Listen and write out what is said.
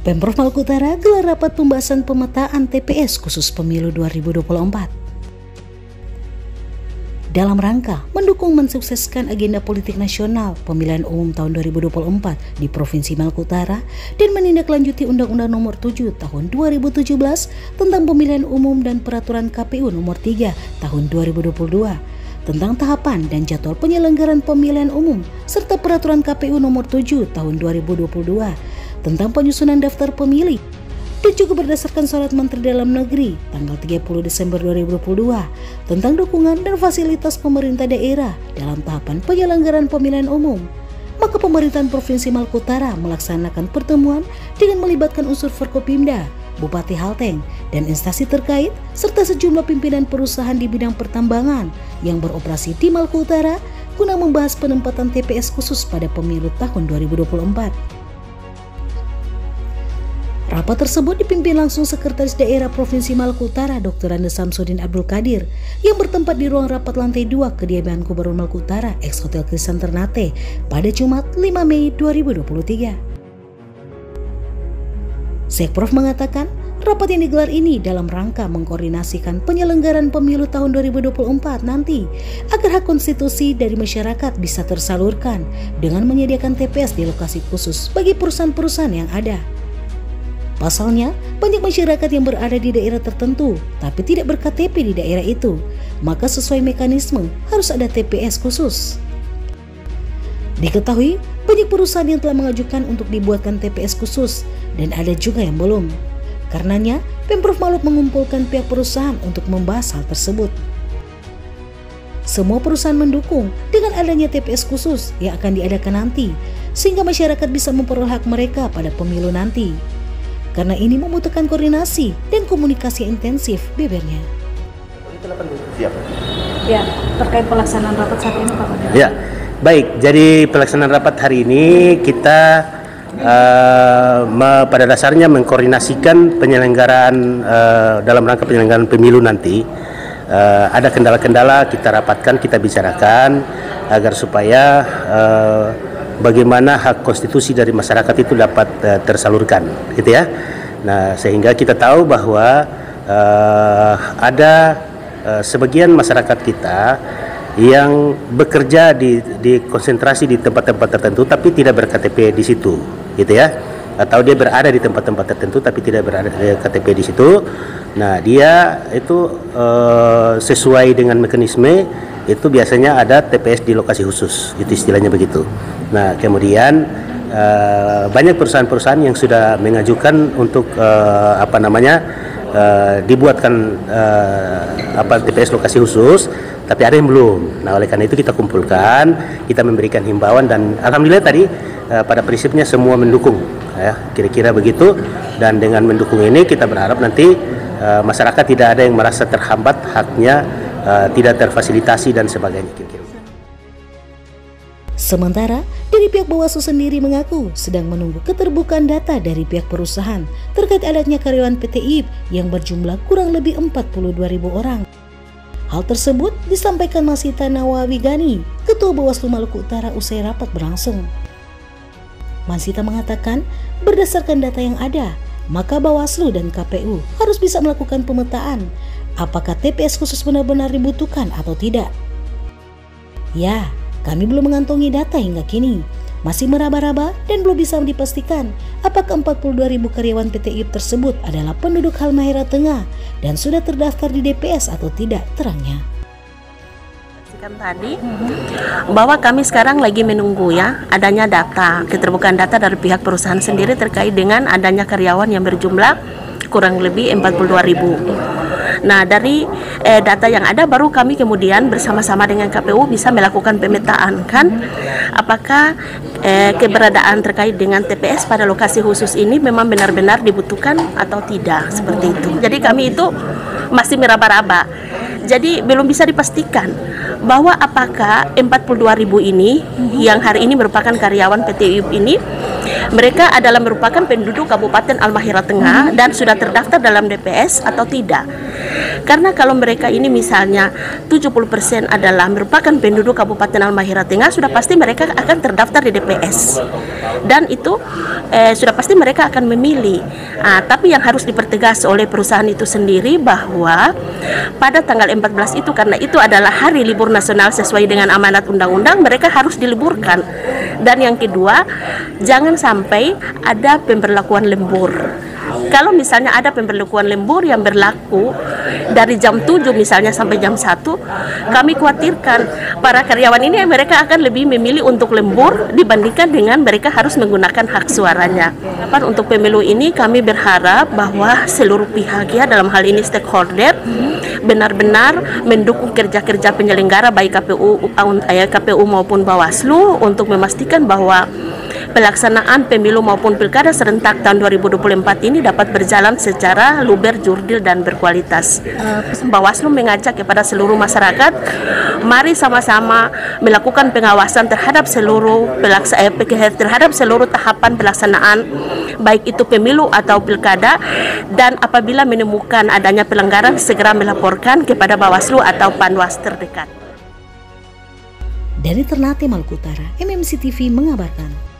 Pemprov Maluku Utara gelar rapat pembahasan pemetaan TPS khusus pemilu 2024. Dalam rangka mendukung mensukseskan agenda politik nasional pemilihan umum tahun 2024 di Provinsi Maluku Utara dan menindaklanjuti Undang-Undang Nomor 7 Tahun 2017 tentang Pemilihan Umum dan Peraturan KPU Nomor 3 Tahun 2022 tentang tahapan dan jadwal penyelenggaraan pemilihan umum serta Peraturan KPU Nomor 7 Tahun 2022 tentang penyusunan daftar pemilih, dan juga berdasarkan Surat Menteri Dalam Negeri tanggal 30 Desember 2022 tentang dukungan dan fasilitas pemerintah daerah dalam tahapan penyelenggaraan pemilihan umum, maka pemerintahan Provinsi Maluku Utara melaksanakan pertemuan dengan melibatkan unsur Forkopimda, Bupati Halteng, dan instansi terkait serta sejumlah pimpinan perusahaan di bidang pertambangan yang beroperasi di Maluku Utara guna membahas penempatan TPS khusus pada pemilu tahun 2024. Rapat tersebut dipimpin langsung Sekretaris Daerah Provinsi Maluku Utara Dr. Andes Samsudin Abdul Qadir yang bertempat di ruang rapat lantai 2 kediaman Gubernur Maluku Utara ex Hotel Krisan Ternate pada Jumat 5 Mei 2023. Sekprov mengatakan rapat yang digelar ini dalam rangka mengkoordinasikan penyelenggaraan pemilu tahun 2024 nanti agar hak konstitusi dari masyarakat bisa tersalurkan dengan menyediakan TPS di lokasi khusus bagi perusahaan-perusahaan yang ada. Pasalnya, banyak masyarakat yang berada di daerah tertentu tapi tidak ber-KTP di daerah itu, maka sesuai mekanisme harus ada TPS khusus. Diketahui, banyak perusahaan yang telah mengajukan untuk dibuatkan TPS khusus dan ada juga yang belum. Karenanya, Pemprov Maluku mengumpulkan pihak perusahaan untuk membahas hal tersebut. Semua perusahaan mendukung dengan adanya TPS khusus yang akan diadakan nanti, sehingga masyarakat bisa memperoleh hak mereka pada pemilu nanti. Karena ini membutuhkan koordinasi dan komunikasi intensif, bebernya. Siap. Ya, terkait pelaksanaan rapat saat ini Pak Kadir. Ya, baik. Jadi pelaksanaan rapat hari ini kita pada dasarnya mengkoordinasikan penyelenggaraan dalam rangka penyelenggaraan pemilu nanti. Ada kendala-kendala kita rapatkan, kita bicarakan agar supaya bagaimana hak konstitusi dari masyarakat itu dapat tersalurkan, gitu ya. Nah, sehingga kita tahu bahwa ada sebagian masyarakat kita yang bekerja di konsentrasi di tempat-tempat tertentu tapi tidak ber-KTP di situ, gitu ya. Atau dia berada di tempat-tempat tertentu tapi tidak berada di KTP di situ. Nah, dia itu sesuai dengan mekanisme itu biasanya ada TPS di lokasi khusus, itu istilahnya begitu. Nah, kemudian banyak perusahaan-perusahaan yang sudah mengajukan untuk dibuatkan TPS lokasi khusus, tapi ada yang belum. Nah, oleh karena itu kita kumpulkan, kita memberikan himbauan dan alhamdulillah tadi pada prinsipnya semua mendukung, ya, kira-kira begitu. Dan dengan mendukung ini kita berharap nanti masyarakat tidak ada yang merasa terhambat haknya, tidak terfasilitasi dan sebagainya. Sementara dari pihak Bawaslu sendiri mengaku sedang menunggu keterbukaan data dari pihak perusahaan terkait adanya karyawan PT IIP yang berjumlah kurang lebih 42.000 orang. Hal tersebut disampaikan Masita Nawawigani, Ketua Bawaslu Maluku Utara usai rapat berlangsung. Masita mengatakan berdasarkan data yang ada, maka Bawaslu dan KPU harus bisa melakukan pemetaan apakah TPS khusus benar-benar dibutuhkan atau tidak. Ya, kami belum mengantongi data hingga kini, masih meraba-raba dan belum bisa dipastikan apakah 42.000 karyawan PT IIP tersebut adalah penduduk Halmahera Tengah dan sudah terdaftar di DPS atau tidak, terangnya. Tadi bahwa kami sekarang lagi menunggu ya adanya data, keterbukaan data dari pihak perusahaan sendiri terkait dengan adanya karyawan yang berjumlah kurang lebih 42.000. Nah, dari data yang ada baru kami kemudian bersama-sama dengan KPU bisa melakukan pemetaan kan apakah keberadaan terkait dengan TPS pada lokasi khusus ini memang benar-benar dibutuhkan atau tidak, seperti itu. Jadi kami itu masih meraba-raba. Jadi belum bisa dipastikan bahwa apakah 42.000 ini yang hari ini merupakan karyawan PT IIP ini mereka adalah merupakan penduduk Kabupaten Halmahera Tengah dan sudah terdaftar dalam DPS atau tidak. Karena kalau mereka ini misalnya 70% adalah merupakan penduduk Kabupaten Halmahera Tengah, sudah pasti mereka akan terdaftar di DPS. Dan itu sudah pasti mereka akan memilih. Tapi yang harus dipertegas oleh perusahaan itu sendiri bahwa pada tanggal 14 itu, karena itu adalah hari libur nasional sesuai dengan amanat undang-undang, mereka harus diliburkan. Dan yang kedua, jangan sampai ada pemberlakuan lembur. Kalau misalnya ada pemberlakuan lembur yang berlaku dari jam 7 misalnya sampai jam 1, kami khawatirkan para karyawan ini mereka akan lebih memilih untuk lembur dibandingkan dengan mereka harus menggunakan hak suaranya. Untuk pemilu ini kami berharap bahwa seluruh pihak, ya dalam hal ini stakeholder, benar-benar mendukung kerja-kerja penyelenggara baik KPU maupun Bawaslu untuk memastikan bahwa pelaksanaan pemilu maupun pilkada serentak tahun 2024 ini dapat berjalan secara luber, jurdil, dan berkualitas. Bawaslu mengajak kepada seluruh masyarakat, mari sama-sama melakukan pengawasan terhadap seluruh tahapan pelaksanaan, baik itu pemilu atau pilkada, dan apabila menemukan adanya pelanggaran segera melaporkan kepada Bawaslu atau Panwas terdekat. Dari Ternate, Maluku Utara, MMC TV mengabarkan.